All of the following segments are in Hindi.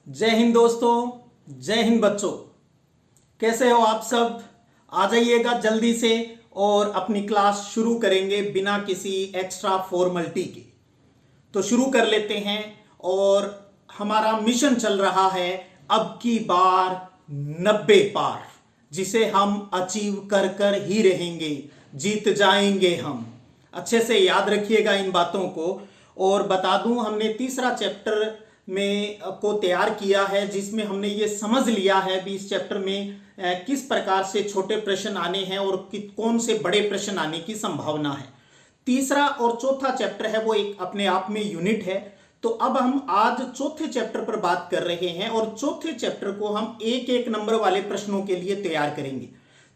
जय हिंद दोस्तों, जय हिंद बच्चों। कैसे हो आप सब? आ जाइएगा जल्दी से और अपनी क्लास शुरू करेंगे बिना किसी एक्स्ट्रा फॉर्मेलिटी के। तो शुरू कर लेते हैं। और हमारा मिशन चल रहा है अब की बार 90 पार, जिसे हम अचीव कर कर ही रहेंगे, जीत जाएंगे हम। अच्छे से याद रखिएगा इन बातों को। और बता दूं, हमने तीसरा चैप्टर में को तैयार किया है, जिसमें हमने ये समझ लिया है भी इस चैप्टर में किस प्रकार से छोटे प्रश्न आने हैं और कौन से बड़े प्रश्न आने की संभावना है। तीसरा और चौथा चैप्टर है वो एक अपने आप में यूनिट है। तो अब हम आज चौथे चैप्टर पर बात कर रहे हैं और चौथे चैप्टर को हम एक एक नंबर वाले प्रश्नों के लिए तैयार करेंगे।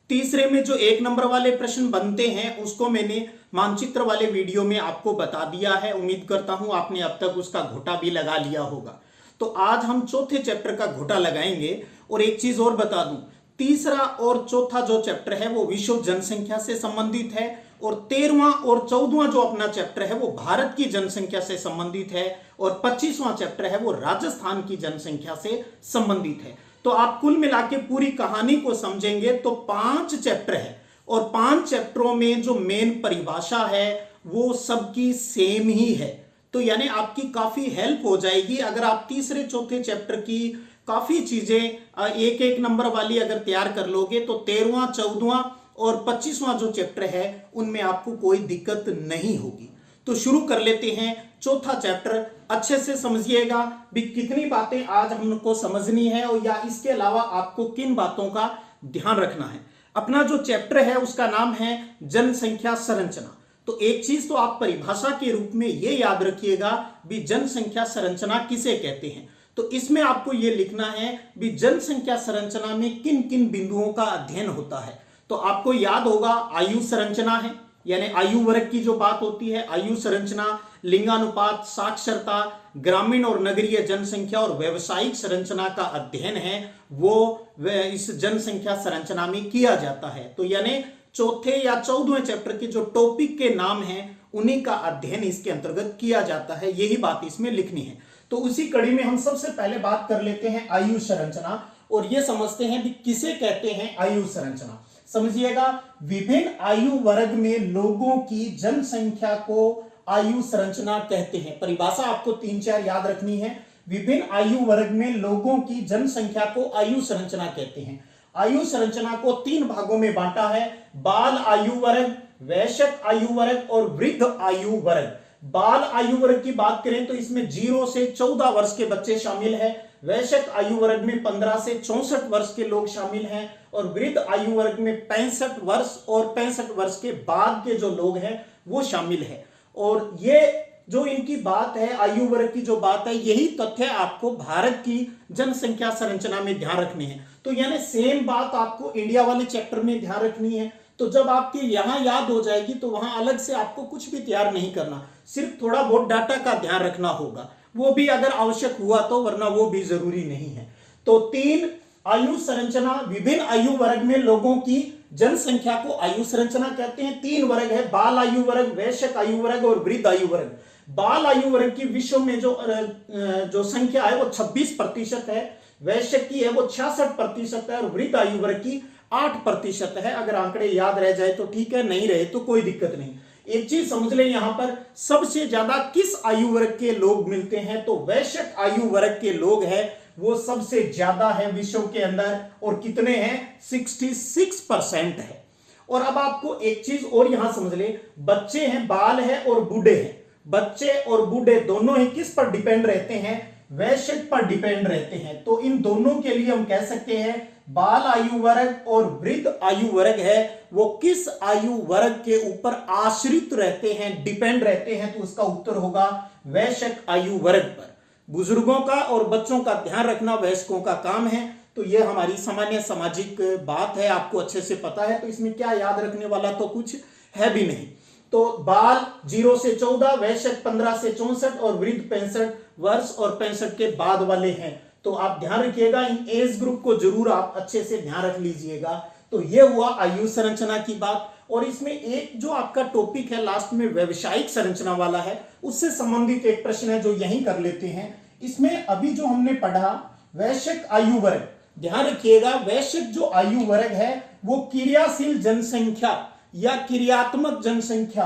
तीसरे में जो एक नंबर वाले प्रश्न बनते हैं उसको मैंने मानचित्र वाले वीडियो में आपको बता दिया है। उम्मीद करता हूं आपने अब तक उसका घोटा भी लगा लिया होगा। तो आज हम चौथे चैप्टर का घोटा लगाएंगे। और एक चीज और बता दूं, तीसरा और चौथा जो चैप्टर है वो विश्व जनसंख्या से संबंधित है और 13वां और 14वां जो अपना चैप्टर है वो भारत की जनसंख्या से संबंधित है और 25वां चैप्टर है वो राजस्थान की जनसंख्या से संबंधित है। तो आप कुल मिला के पूरी कहानी को समझेंगे तो 5 चैप्टर है और 5 चैप्टरों में जो मेन परिभाषा है वो सबकी सेम ही है। तो यानी आपकी काफी हेल्प हो जाएगी अगर आप तीसरे चौथे चैप्टर की काफी चीजें एक एक नंबर वाली अगर तैयार कर लोगे तो 13वां 14वां और 25वां जो चैप्टर है उनमें आपको कोई दिक्कत नहीं होगी। तो शुरू कर लेते हैं चौथा चैप्टर। अच्छे से समझिएगा भी कितनी बातें आज हमको समझनी है और या इसके अलावा आपको किन बातों का ध्यान रखना है। अपना जो चैप्टर है उसका नाम है जनसंख्या संरचना। तो एक चीज तो आप परिभाषा के रूप में ये याद रखिएगा भी जनसंख्या संरचना किसे कहते हैं। तो इसमें आपको ये लिखना है भी जनसंख्या संरचना में किन किन बिंदुओं का अध्ययन होता है। तो आपको याद होगा आयु संरचना है, यानी आयु वर्ग की जो बात होती है, आयु संरचना, लिंगानुपात, साक्षरता, ग्रामीण और नगरीय जनसंख्या और व्यवसायिक संरचना का अध्ययन है वो इस जनसंख्या संरचना में किया जाता है। तो यानी चौथे या 14वें चैप्टर के जो टॉपिक के नाम हैं उन्हीं का अध्ययन इसके अंतर्गत किया जाता है, यही बात इसमें लिखनी है। तो उसी कड़ी में हम सबसे पहले बात कर लेते हैं आयु संरचना और ये समझते हैं कि किसे कहते हैं आयु संरचना। समझिएगा, विभिन्न आयु वर्ग में लोगों की जनसंख्या को आयु संरचना कहते हैं। परिभाषा आपको 3-4 याद रखनी है। विभिन्न आयु वर्ग में लोगों की जनसंख्या को आयु संरचना कहते हैं। आयु संरचना को 3 भागों में बांटा है, बाल आयु वर्ग, वयस्क आयु वर्ग और वृद्ध आयु वर्ग। बाल आयु वर्ग की बात करें तो इसमें 0 से 14 वर्ष के बच्चे शामिल हैं। वयस्क आयु वर्ग में 15 से 64 वर्ष के लोग शामिल हैं और वृद्ध आयु वर्ग में 65 वर्ष और 65 वर्ष के बाद के जो लोग हैं वो शामिल है। और ये जो इनकी बात है, आयु वर्ग की जो बात है, यही तथ्य आपको भारत की जनसंख्या संरचना में ध्यान रखने हैं। तो यानी सेम बात आपको इंडिया वाले चैप्टर में ध्यान रखनी है। तो जब आपकी यहां याद हो जाएगी तो वहां अलग से आपको कुछ भी तैयार नहीं करना, सिर्फ थोड़ा बहुत डाटा का ध्यान रखना होगा, वो भी अगर आवश्यक हुआ तो, वरना वो भी जरूरी नहीं है। तो 3 आयु संरचना, विभिन्न आयु वर्ग में लोगों की जनसंख्या को आयु संरचना कहते हैं। 3 वर्ग है, बाल आयु वर्ग, वयस्क आयु वर्ग और वृद्ध आयु वर्ग। बाल आयु वर्ग की विश्व में जो संख्या है वो 26% है, वयस्क की है वो 66% है और वृद्ध आयु वर्ग की 8% है। अगर आंकड़े याद रह जाए तो ठीक है, नहीं रहे तो कोई दिक्कत नहीं। एक चीज समझ लें, यहां पर सबसे ज्यादा किस आयु वर्ग के लोग मिलते हैं तो वयस्क आयु वर्ग के लोग हैं वो सबसे ज्यादा है विश्व के अंदर। और कितने हैं? 66% है। और अब आपको एक चीज और यहां समझ ले, बच्चे हैं, बाल है और बूढ़े हैं। बच्चे और बूढ़े दोनों ही किस पर डिपेंड रहते हैं? वयस्क पर डिपेंड रहते हैं। तो इन दोनों के लिए हम कह सकते हैं बाल आयु वर्ग और वृद्ध आयु वर्ग है वो किस आयु वर्ग के ऊपर आश्रित रहते हैं, डिपेंड रहते हैं? तो उसका उत्तर होगा वयस्क आयु वर्ग पर। बुजुर्गों का और बच्चों का ध्यान रखना वयस्कों का काम है। तो यह हमारी सामान्य सामाजिक बात है, आपको अच्छे से पता है। तो इसमें क्या याद रखने वाला तो कुछ है भी नहीं। तो बाल 0 से 14, वयस्क 15 से 64 और वृद्ध 65 वर्ष और 65 के बाद वाले हैं। तो आप ध्यान रखिएगा, इन एज ग्रुप को जरूर आप अच्छे से ध्यान रख लीजिएगा। तो यह हुआ आयु संरचना की बात। और इसमें एक जो आपका टॉपिक है लास्ट में व्यवसायिक संरचना वाला है, उससे संबंधित एक प्रश्न है जो यहीं कर लेते हैं। इसमें अभी जो हमने पढ़ा वैश्विक आयु वर्ग, ध्यान रखिएगा वैश्विक जो आयु वर्ग है वो क्रियाशील जनसंख्या या क्रियात्मक जनसंख्या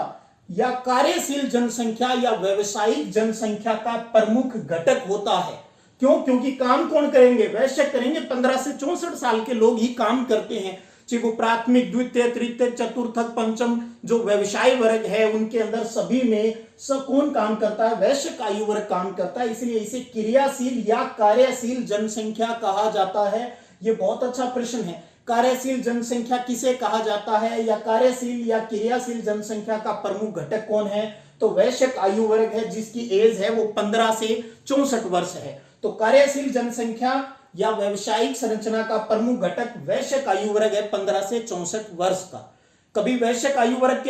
या कार्यशील जनसंख्या या व्यवसायिक जनसंख्या का प्रमुख घटक होता है। क्यों? क्योंकि काम कौन करेंगे? वैश्य करेंगे। 15 से 64 साल के लोग ही काम करते हैं। वो प्राथमिक, द्वितीय, तृतीय, चतुर्थक, पंचम जो व्यवसाय वर्ग है उनके अंदर सभी में सब कौन काम करता है? वैश्विक आयु वर्ग काम करता है। इसलिए इसे क्रियाशील या कार्यशील जनसंख्या कहा जाता है। ये बहुत अच्छा प्रश्न है। कार्यशील जनसंख्या किसे कहा जाता है या कार्यशील या क्रियाशील जनसंख्या का प्रमुख घटक कौन है? तो वैश्विक आयु वर्ग है जिसकी एज है वो 15 से 64 वर्ष है। तो कार्यशील जनसंख्या या व्यवसायिक संरचना का प्रमुख घटक वैश्विक आयु वर्ग है 15 से 64 वर्ष का। कभी वैश्विक आयु वर्ग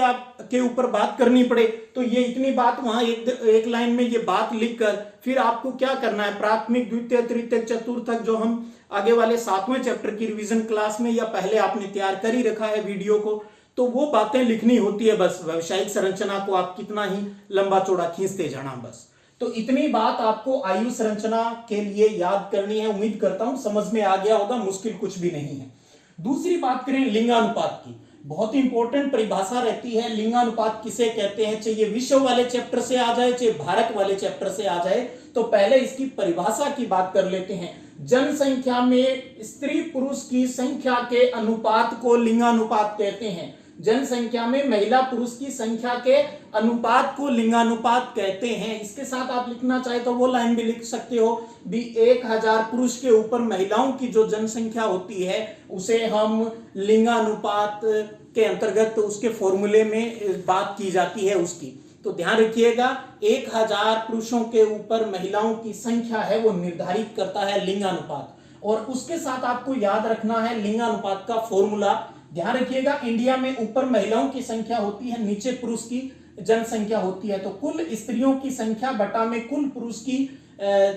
के ऊपर बात करनी पड़े तो ये इतनी बात वहां एक लाइन में ये बात लिखकर फिर आपको क्या करना है? प्राथमिक, द्वितीय, तृतीय, चतुर्थक जो हम आगे वाले 7वें चैप्टर की रिवीजन क्लास में या पहले आपने तैयार कर ही रखा है वीडियो को, तो वो बातें लिखनी होती है। बस व्यवसायिक संरचना को आप कितना ही लंबा चौड़ा खींचते जाना बस। तो इतनी बात आपको आयु संरचना के लिए याद करनी है। उम्मीद करता हूं समझ में आ गया होगा, मुश्किल कुछ भी नहीं है। दूसरी बात करें लिंगानुपात की, बहुत इंपॉर्टेंट परिभाषा रहती है। लिंगानुपात किसे कहते हैं? चाहे विश्व वाले चैप्टर से आ जाए चाहे भारत वाले चैप्टर से आ जाए, तो पहले इसकी परिभाषा की बात कर लेते हैं। जनसंख्या में स्त्री पुरुष की संख्या के अनुपात को लिंगानुपात कहते हैं। जनसंख्या में महिला पुरुष की संख्या के अनुपात को लिंगानुपात कहते हैं। इसके साथ आप लिखना चाहे तो वो लाइन भी लिख सकते हो भी 1000 पुरुष के ऊपर महिलाओं की जो जनसंख्या होती है उसे हम लिंगानुपात के अंतर्गत उसके फॉर्मूले में बात की जाती है उसकी। तो ध्यान रखिएगा 1000 पुरुषों के ऊपर महिलाओं की संख्या है वो निर्धारित करता है लिंगानुपात। और उसके साथ आपको याद रखना है लिंगानुपात का फॉर्मूला। ध्यान रखिएगा इंडिया में ऊपर महिलाओं की संख्या होती है, नीचे पुरुष की जनसंख्या होती है। तो कुल स्त्रियों की संख्या बटा में कुल पुरुष की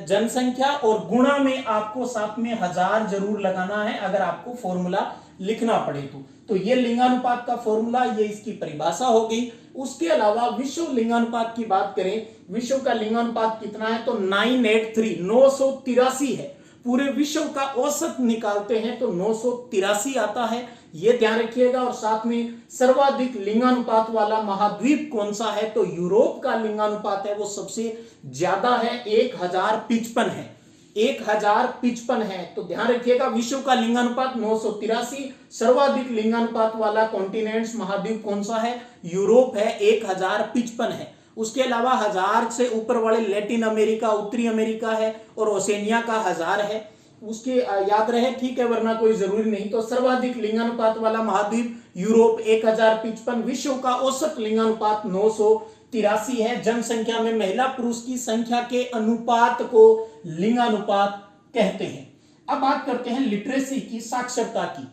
जनसंख्या और गुणा में आपको साथ में 1000 जरूर लगाना है अगर आपको फॉर्मूला लिखना पड़े तो ये लिंगानुपात का फॉर्मूला, ये इसकी परिभाषा हो गई। उसके अलावा विश्व लिंगानुपात की बात करें, विश्व का लिंगानुपात कितना है? तो 983 983 है। पूरे विश्व का औसत निकालते हैं तो 983 आता है, ये ध्यान रखिएगा। और साथ में सर्वाधिक लिंगानुपात वाला महाद्वीप कौन सा है? तो यूरोप का लिंगानुपात है वो सबसे ज्यादा है, 1055 है, 1055 है। तो ध्यान रखिएगा विश्व का लिंगानुपात 983, सर्वाधिक लिंगानुपात वाला कॉन्टिनेंट्स महाद्वीप कौन सा है? यूरोप है, 1055 है। उसके अलावा 1000 से ऊपर वाले लैटिन अमेरिका, उत्तरी अमेरिका है और ओसेनिया का 1000 है। उसके याद रहे ठीक है, वरना कोई जरूरी नहीं। तो सर्वाधिक लिंगानुपात वाला महाद्वीप यूरोप 1055, विश्व का औसत लिंगानुपात 983 है। जनसंख्या में महिला पुरुष की संख्या के अनुपात को लिंगानुपात कहते हैं। अब बात करते हैं लिटरेसी की, साक्षरता की।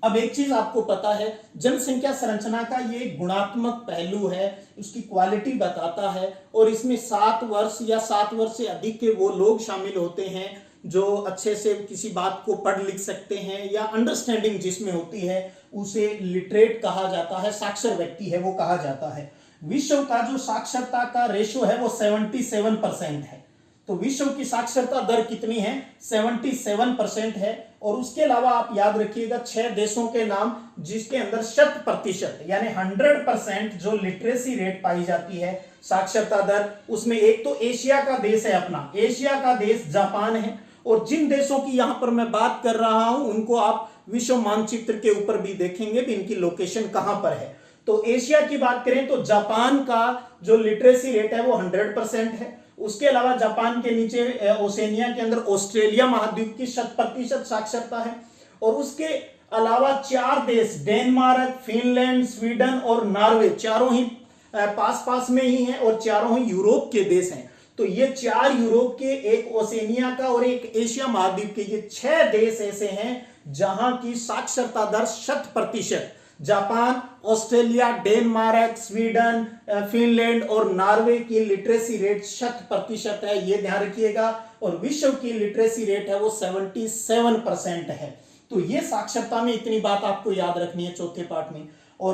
अब एक चीज आपको पता है, जनसंख्या संरचना का ये गुणात्मक पहलू है, उसकी क्वालिटी बताता है। और इसमें 7 वर्ष या 7 वर्ष से अधिक के वो लोग शामिल होते हैं जो अच्छे से किसी बात को पढ़ लिख सकते हैं या अंडरस्टैंडिंग जिसमें होती है उसे लिटरेट कहा जाता है, साक्षर व्यक्ति है वो कहा जाता है। विश्व का जो साक्षरता का रेशो है वो 77% है। तो विश्व की साक्षरता दर कितनी है? 77% है। और उसके अलावा आप याद रखिएगा 6 देशों के नाम जिसके अंदर 100% यानी 100% जो लिटरेसी रेट पाई जाती है, साक्षरता दर, उसमें एक तो एशिया का देश है अपना, एशिया का देश जापान है। और जिन देशों की यहां पर मैं बात कर रहा हूं उनको आप विश्व मानचित्र के ऊपर भी देखेंगे भी इनकी लोकेशन कहां पर है। तो एशिया की बात करें तो जापान का जो लिटरेसी रेट है वो 100% है। उसके अलावा जापान के नीचे ओसेनिया के अंदर ऑस्ट्रेलिया महाद्वीप की 100% साक्षरता है। और उसके अलावा 4 देश डेनमार्क, फिनलैंड, स्वीडन और नॉर्वे, चारों ही पास पास में ही हैं और चारों ही यूरोप के देश हैं। तो ये 4 यूरोप के, एक ओसेनिया का और एक एशिया महाद्वीप के, ये 6 देश ऐसे हैं जहां की साक्षरता दर 100%। Japan, Australia, Denmark, Sweden, Finland और नॉर्वे की लिटरेसी रेट 100% है, ये ध्यान रखिएगा। और विश्व की लिटरेसी रेट है वो 77% है। तो ये साक्षरता में इतनी बात आपको याद रखनी है चौथे पार्ट में। और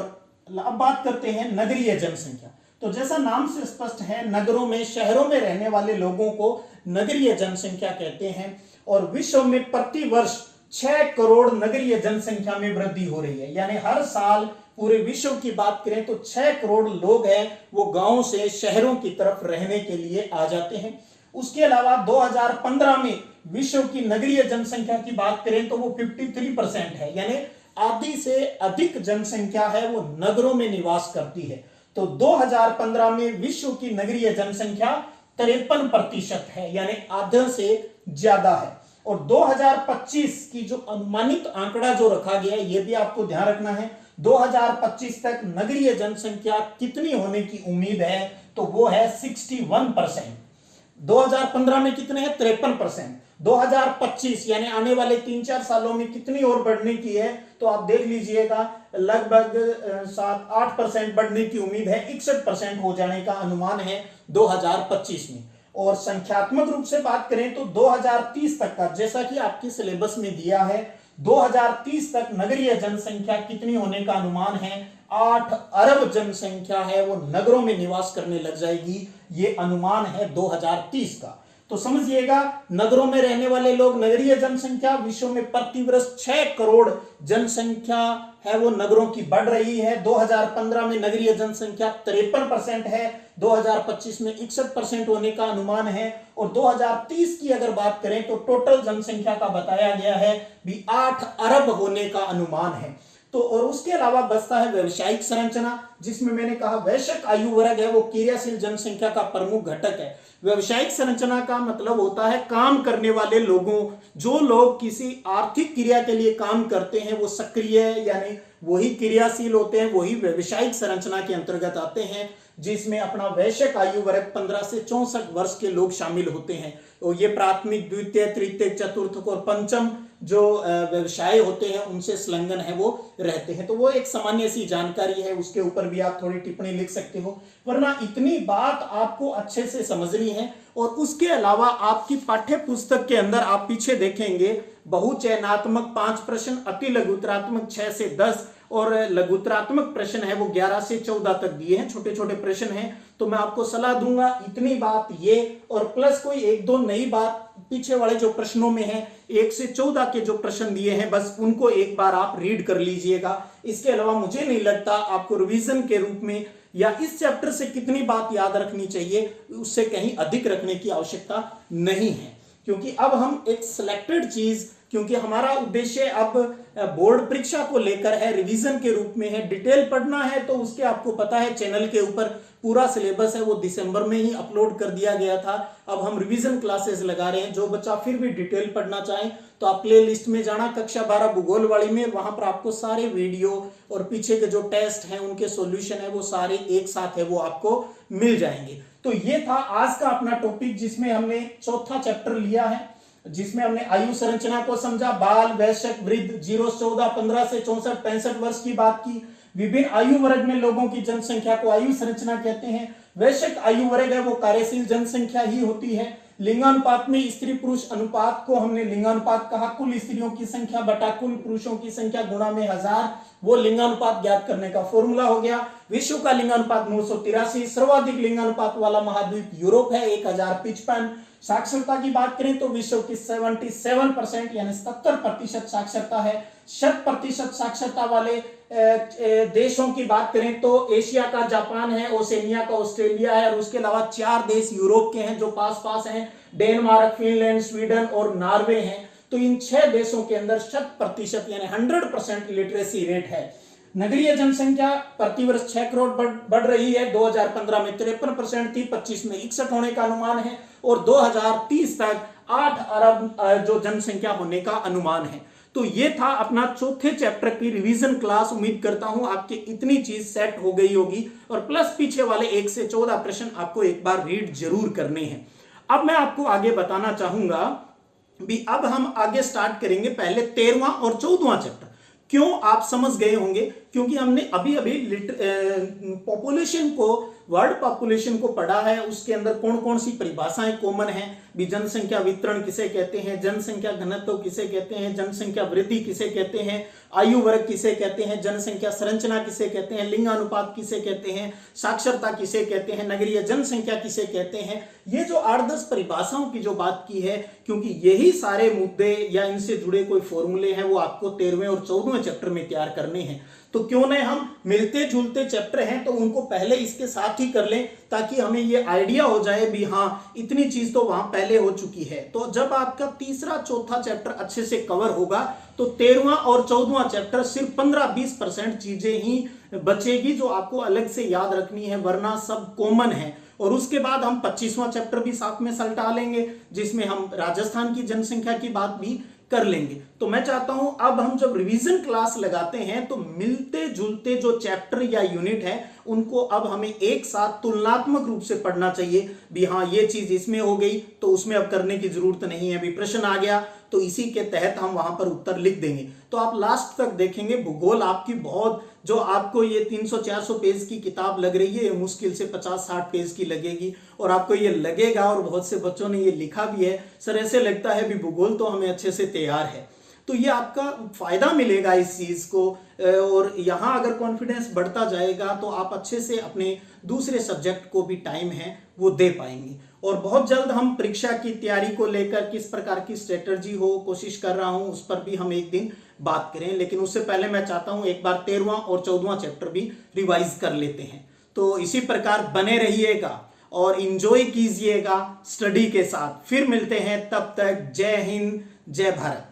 अब बात करते हैं नगरीय जनसंख्या। तो जैसा नाम से स्पष्ट है, नगरों में, शहरों में रहने वाले लोगों को नगरीय जनसंख्या कहते हैं। और विश्व में प्रति वर्ष 6 करोड़ नगरीय जनसंख्या में वृद्धि हो रही है। यानी हर साल पूरे विश्व की बात करें तो 6 करोड़ लोग हैं वो गांव से शहरों की तरफ रहने के लिए आ जाते हैं। उसके अलावा 2015 में विश्व की नगरीय जनसंख्या की बात करें तो वो 53% है, यानी आधी से अधिक जनसंख्या है वो नगरों में निवास करती है। तो 2015 में विश्व की नगरीय जनसंख्या 53% है, यानी आधे से ज्यादा है। और 2025 की जो अनुमानित आंकड़ा जो रखा गया है, ये भी आपको ध्यान रखना है, 2025 तक नगरीय जनसंख्या कितनी होने की उम्मीद है, तो वो है 61%। 2015 में कितने हैं? 53%। 2025 यानी आने वाले 3-4 सालों में कितनी और बढ़ने की है, तो आप देख लीजिएगा लगभग 7-8% बढ़ने की उम्मीद है, 61% हो जाने का अनुमान है 2025 में। और संख्यात्मक रूप से बात करें तो 2030 तक का, जैसा कि आपके सिलेबस में दिया है, 2030 तक नगरीय जनसंख्या कितनी होने का अनुमान है? 8 अरब जनसंख्या है वो नगरों में निवास करने लग जाएगी, ये अनुमान है 2030 का। तो समझिएगा, नगरों में रहने वाले लोग, नगरीय जनसंख्या विश्व में प्रति वर्ष 6 करोड़ जनसंख्या है वो नगरों की बढ़ रही है। 2015 में नगरीय जनसंख्या 53% है, 2025 में 61% होने का अनुमान है। और 2030 की अगर बात करें तो टोटल जनसंख्या का बताया गया है भी 8 अरब होने का अनुमान है। तो और उसके अलावा बचता है व्यवसायिक संरचना, जिसमें मैंने कहा वयस्क आयु वर्ग है वो क्रियाशील जनसंख्या का प्रमुख घटक है। व्यवसायिक संरचना का मतलब होता है काम करने वाले लोगों, जो लोग किसी आर्थिक क्रिया के लिए काम करते हैं वो सक्रिय यानी वही क्रियाशील होते हैं, वही व्यवसायिक संरचना के अंतर्गत आते हैं, जिसमें अपना वयस्क आयु वर्ग 15 से 64 वर्ष के लोग शामिल होते हैं। तो ये प्राथमिक, द्वितीय, तृतीय, चतुर्थ और पंचम जो व्यवसाय होते हैं उनसे संलग्न है वो रहते हैं। तो वो एक सामान्य सी जानकारी है, उसके ऊपर भी आप थोड़ी टिप्पणी लिख सकते हो, वरना इतनी बात आपको अच्छे से समझनी है। और उसके अलावा आपकी पाठ्य पुस्तक के अंदर आप पीछे देखेंगे बहुचयनात्मक 5 प्रश्न, अति लघुतरात्मक 6 से 10 और लघुतरात्मक प्रश्न है वो 11 से 14 तक दिए हैं, छोटे छोटे प्रश्न हैं। तो मैं आपको सलाह दूंगा इतनी बात ये और प्लस कोई 1-2 नई बात पीछे वाले जो प्रश्नों में है, 1 से 14 के जो प्रश्न दिए हैं बस उनको एक बार आप रीड कर लीजिएगा। इसके अलावा मुझे नहीं लगता आपको रिवीजन के रूप में या इस चैप्टर से कितनी बात याद रखनी चाहिए उससे कहीं अधिक रखने की आवश्यकता नहीं है, क्योंकि अब हम एक सिलेक्टेड चीज, क्योंकि हमारा उद्देश्य अब बोर्ड परीक्षा को लेकर है, रिवीजन के रूप में है। डिटेल पढ़ना है तो उसके आपको पता है चैनल के ऊपर पूरा सिलेबस है वो दिसंबर में ही अपलोड कर दिया गया था। अब हम रिवीजन क्लासेस लगा रहे हैं, जो बच्चा फिर भी डिटेल पढ़ना चाहे तो आप प्ले लिस्ट में जाना, कक्षा 12 भूगोल वाली में, वहां पर आपको सारे वीडियो और पीछे के जो टेस्ट हैं उनके सॉल्यूशन है वो सारे एक साथ है वो आपको मिल जाएंगे। तो ये था आज का अपना टॉपिक, जिसमें हमने चौथा चैप्टर लिया है, जिसमें हमने आयु संरचना को समझा, बाल, वयस्क, वृद्ध, 0 से 14, 15 से 64, 65 वर्ष की बात की। विभिन्न आयु वर्ग में लोगों की जनसंख्या को आयु संरचना कहते हैं। वयस्क आयु वर्ग है वो कार्यशील जनसंख्या ही होती है। लिंगानुपात में स्त्री पुरुष अनुपात को हमने लिंगानुपात कहा, कुल स्त्रियों की संख्या बटा कुल पुरुषों की संख्या गुणा में 1000, वो लिंगानुपात ज्ञात करने का फॉर्मूला हो गया। विश्व का लिंगानुपात 983, सर्वाधिक लिंगानुपात वाला महाद्वीप यूरोप है 1055। साक्षरता की बात करें तो विश्व की 77% यानी 70% साक्षरता है। 100% साक्षरता वाले देशों की बात करें तो एशिया का जापान है, ओसेनिया का ऑस्ट्रेलिया है, और उसके अलावा 4 देश यूरोप के हैं जो पास पास हैं, डेनमार्क, फिनलैंड, स्वीडन और नॉर्वे हैं। तो इन 6 देशों के अंदर 100% यानी 100% लिटरेसी रेट है। नगरीय जनसंख्या प्रति वर्ष 6 करोड़ बढ़ रही है। 2015 में 53% थी, 25 में 61 होने का अनुमान है और 2030 तक 8 अरब जो जनसंख्या होने का अनुमान है। तो ये था अपना चौथे चैप्टर की रिवीजन क्लास। उम्मीद करता हूं आपके इतनी चीज सेट हो गई होगी और प्लस पीछे वाले 1 से 14 प्रश्न आपको एक बार रीड जरूर करने हैं। अब मैं आपको आगे बताना चाहूंगा भी, अब हम आगे स्टार्ट करेंगे पहले 13वां और 14वां चैप्टर। क्यों, आप समझ गए होंगे, क्योंकि हमने अभी अभी पॉपुलेशन को वर्ल्ड पॉपुलेशन को पढ़ा है उसके अंदर कौन कौन सी परिभाषाएं कॉमन हैं, भी जनसंख्या वितरण किसे कहते हैं, जनसंख्या घनत्व किसे कहते हैं, जनसंख्या वृद्धि किसे कहते हैं, आयु वर्ग किसे कहते हैं, जनसंख्या संरचना किसे कहते हैं, लिंगानुपात किसे कहते हैं, साक्षरता किसे कहते हैं, नगरीय जनसंख्या किसे कहते हैं। ये जो 8-10 परिभाषाओं की जो बात की है, क्योंकि यही सारे मुद्दे या इनसे जुड़े कोई फॉर्मूले हैं वो आपको 13वें और 14वें चैप्टर में तैयार करने हैं। तो क्यों नहीं हम मिलते जुलते चैप्टर हैं तो उनको पहले इसके साथ ही कर लें, ताकि हमें ये आइडिया हो जाए भी हाँ इतनी चीज तो वहां पहले हो चुकी है। तो जब आपका तीसरा चौथा चैप्टर अच्छे से कवर होगा तो 13वां और 14वां चैप्टर सिर्फ 15-20% चीजें ही बचेगी जो आपको अलग से याद रखनी है, वरना सब कॉमन है। और उसके बाद हम 25वां चैप्टर भी साथ में सल्टा लेंगे जिसमें हम राजस्थान की जनसंख्या की बात भी कर लेंगे। तो मैं चाहता हूं अब हम जब रिवीजन क्लास लगाते हैं तो मिलते जुलते जो चैप्टर या यूनिट है उनको अब हमें एक साथ तुलनात्मक रूप से पढ़ना चाहिए भी हाँ ये चीज इसमें हो गई तो उसमें अब करने की जरूरत नहीं है, भी प्रश्न आ गया तो इसी के तहत हम वहां पर उत्तर लिख देंगे। तो आप लास्ट तक देखेंगे भूगोल आपकी बहुत, जो आपको ये 300-400 पेज की किताब लग रही है, मुश्किल से 50-60 पेज की लगेगी। और आपको ये लगेगा, और बहुत से बच्चों ने ये लिखा भी है, सर ऐसे लगता है भी भूगोल तो हमें अच्छे से तैयार है। तो ये आपका फायदा मिलेगा इस चीज को, और यहाँ अगर कॉन्फिडेंस बढ़ता जाएगा तो आप अच्छे से अपने दूसरे सब्जेक्ट को भी टाइम है वो दे पाएंगे। और बहुत जल्द हम परीक्षा की तैयारी को लेकर किस प्रकार की स्ट्रेटजी हो कोशिश कर रहा हूं उस पर भी हम एक दिन बात करें, लेकिन उससे पहले मैं चाहता हूं एक बार 13वां और 14वां चैप्टर भी रिवाइज कर लेते हैं। तो इसी प्रकार बने रहिएगा और इंजॉय कीजिएगा स्टडी के साथ। फिर मिलते हैं, तब तक जय हिंद जय भारत।